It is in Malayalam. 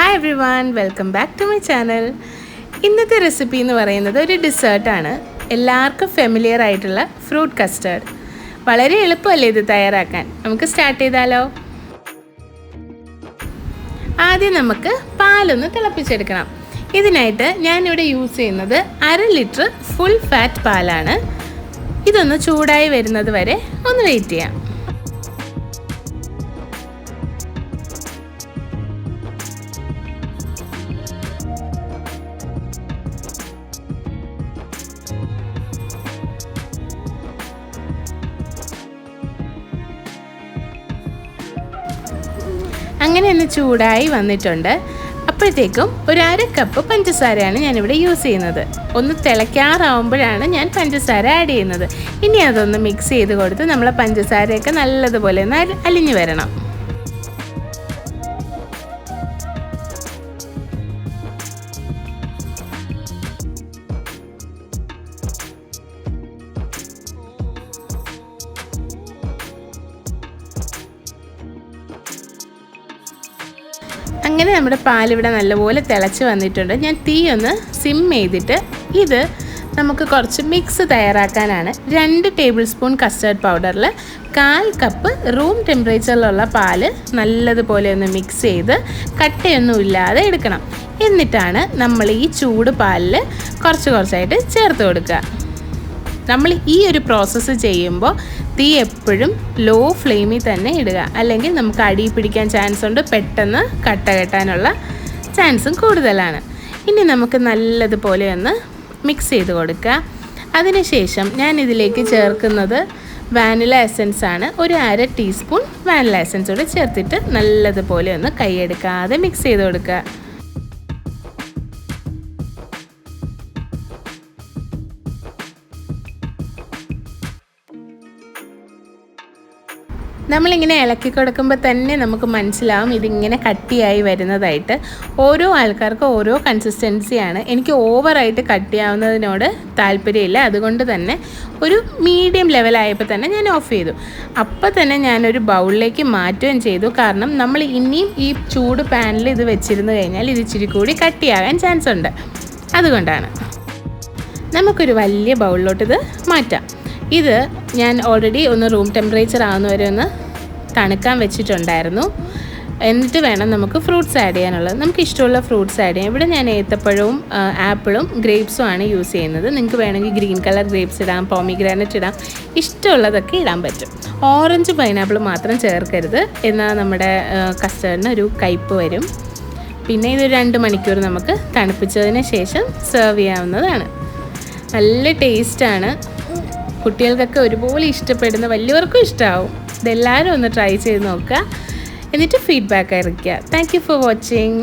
Hi everyone, welcome back to my channel. ഇന്നത്തെ റെസിപ്പി എന്ന് പറയുന്നത് ഒരു ഡിസേർട്ടാണ്. എല്ലാവർക്കും ഫെമിലിയർ ആയിട്ടുള്ള ഫ്രൂട്ട് കസ്റ്റേർഡ്. വളരെ എളുപ്പമല്ലേ ഇത് തയ്യാറാക്കാൻ. നമുക്ക് സ്റ്റാർട്ട് ചെയ്താലോ? ആദ്യം നമുക്ക് പാലൊന്ന് തിളപ്പിച്ചെടുക്കണം. ഇതിനായിട്ട് ഞാനിവിടെ യൂസ് ചെയ്യുന്നത് 1/2 ലിറ്റർ ഫുൾ ഫാറ്റ് പാലാണ്. ഇതൊന്ന് ചൂടായി വരുന്നത് വരെ ഒന്ന് വെയിറ്റ് ചെയ്യാം. അങ്ങനെ ഒന്ന് ചൂടായി വന്നിട്ടുണ്ട്. അപ്പോഴത്തേക്കും ഒരു 1/2 കപ്പ് പഞ്ചസാരയാണ് ഞാനിവിടെ യൂസ് ചെയ്യുന്നത്. ഒന്ന് തിളയ്ക്കാറാവുമ്പോഴാണ് ഞാൻ പഞ്ചസാര ആഡ് ചെയ്യുന്നത്. ഇനി അതൊന്ന് മിക്സ് ചെയ്ത് കൊടുത്ത് നമ്മളെ പഞ്ചസാരയൊക്കെ നല്ലതുപോലെ ഒന്ന് അലിഞ്ഞു വരണം. അങ്ങനെ നമ്മുടെ പാലിവിടെ നല്ലപോലെ തിളച്ച് വന്നിട്ടുണ്ട്. ഞാൻ തീ ഒന്ന് സിം ചെയ്തിട്ട് ഇത് നമുക്ക് കുറച്ച് മിക്സ് തയ്യാറാക്കാനാണ്. 2 ടേബിൾ സ്പൂൺ കസ്റ്റേർഡ് പൗഡറിൽ 1/4 കപ്പ് റൂം ടെമ്പറേച്ചറിലുള്ള പാല് നല്ലതുപോലെ ഒന്ന് മിക്സ് ചെയ്ത് കട്ടയൊന്നും ഇല്ലാതെ എടുക്കണം. എന്നിട്ടാണ് നമ്മൾ ഈ ചൂട് പാലിൽ കുറച്ചായിട്ട് ചേർത്ത് കൊടുക്കുക. നമ്മൾ ഈ ഒരു പ്രോസസ്സ് ചെയ്യുമ്പോൾ തീ എപ്പോഴും ലോ ഫ്ലെയിമിൽ തന്നെ ഇടുക, അല്ലെങ്കിൽ നമുക്ക് അടി പിടിക്കാൻ ചാൻസ് ഉണ്ട്, പെട്ടെന്ന് കട്ട കെട്ടാനുള്ള ചാൻസും കൂടുതലാണ്. ഇനി നമുക്ക് നല്ലതുപോലെ ഒന്ന് മിക്സ് ചെയ്ത് കൊടുക്കുക. അതിനുശേഷം ഞാൻ ഇതിലേക്ക് ചേർക്കുന്നത് വാനില എസൻസ് ആണ്. ഒരു 1/2 ടീസ്പൂൺ വാനില എസൻസ് കൂടെ ചേർത്തിട്ട് നല്ലതുപോലെ ഒന്ന് കൈയെടുക്കാതെ മിക്സ് ചെയ്ത് കൊടുക്കുക. നമ്മളിങ്ങനെ ഇളക്കി കൊടുക്കുമ്പോൾ തന്നെ നമുക്ക് മനസ്സിലാവും ഇതിങ്ങനെ കട്ടിയായി വരുന്നതായിട്ട്. ഓരോ ആൾക്കാർക്കും ഓരോ കൺസിസ്റ്റൻസിയാണ്. എനിക്ക് ഓവറായിട്ട് കട്ടിയാവുന്നതിനോട് താല്പര്യമില്ല. അതുകൊണ്ട് തന്നെ ഒരു മീഡിയം ലെവലായപ്പോൾ തന്നെ ഞാൻ ഓഫ് ചെയ്തു. അപ്പോൾ തന്നെ ഞാനൊരു ബൗളിലേക്ക് മാറ്റുകയും ചെയ്തു. കാരണം നമ്മൾ ഇനിയും ഈ ചൂട് പാനിൽ ഇത് വെച്ചിരുന്നു കഴിഞ്ഞാൽ ഇത് ഇച്ചിരി കൂടി കട്ടിയാകാൻ ചാൻസ് ഉണ്ട്. അതുകൊണ്ടാണ് നമുക്കൊരു വലിയ ബൗളിലോട്ട് ഇത് മാറ്റാം. ഇത് ഞാൻ ഓൾറെഡി ഒന്ന് റൂം ടെമ്പറേച്ചർ ആവുന്നവരെ ഒന്ന് തണുക്കാൻ വെച്ചിട്ടുണ്ടായിരുന്നു. എന്നിട്ട് വേണം നമുക്ക് ഫ്രൂട്ട്സ് ആഡ് ചെയ്യാനുള്ളത്. നമുക്ക് ഇഷ്ടമുള്ള ഫ്രൂട്ട്സ് ആഡ് ചെയ്യാം. ഇവിടെ ഞാൻ ഏത്തപ്പഴവും ആപ്പിളും ഗ്രേപ്സും ആണ് യൂസ് ചെയ്യുന്നത്. നിങ്ങൾക്ക് വേണമെങ്കിൽ ഗ്രീൻ കളർ ഗ്രേപ്സ് ഇടാം, പോമിഗ്രാനറ്റ് ഇടാം, ഇഷ്ടമുള്ളതൊക്കെ ഇടാൻ പറ്റും. ഓറഞ്ച് പൈനാപ്പിൾ മാത്രം ചേർക്കരുത്, എന്നാൽ നമ്മുടെ കസ്റ്റേർഡിന് ഒരു കയ്പ്പ് വരും. പിന്നെ ഇത് 2 മണിക്കൂർ നമുക്ക് തണുപ്പിച്ചതിന് ശേഷം സെർവ് ചെയ്യാവുന്നതാണ്. നല്ല ടേസ്റ്റാണ്. കുട്ടികൾക്കൊക്കെ ഒരുപോലെ ഇഷ്ടപ്പെടുന്ന, വലിയവർക്കും ഇഷ്ടമാവും. ഇതെല്ലാവരും ഒന്ന് ട്രൈ ചെയ്ത് നോക്കുക. എന്നിട്ട് ഫീഡ്ബാക്ക് അറിയിക്കുക. Thank you for watching.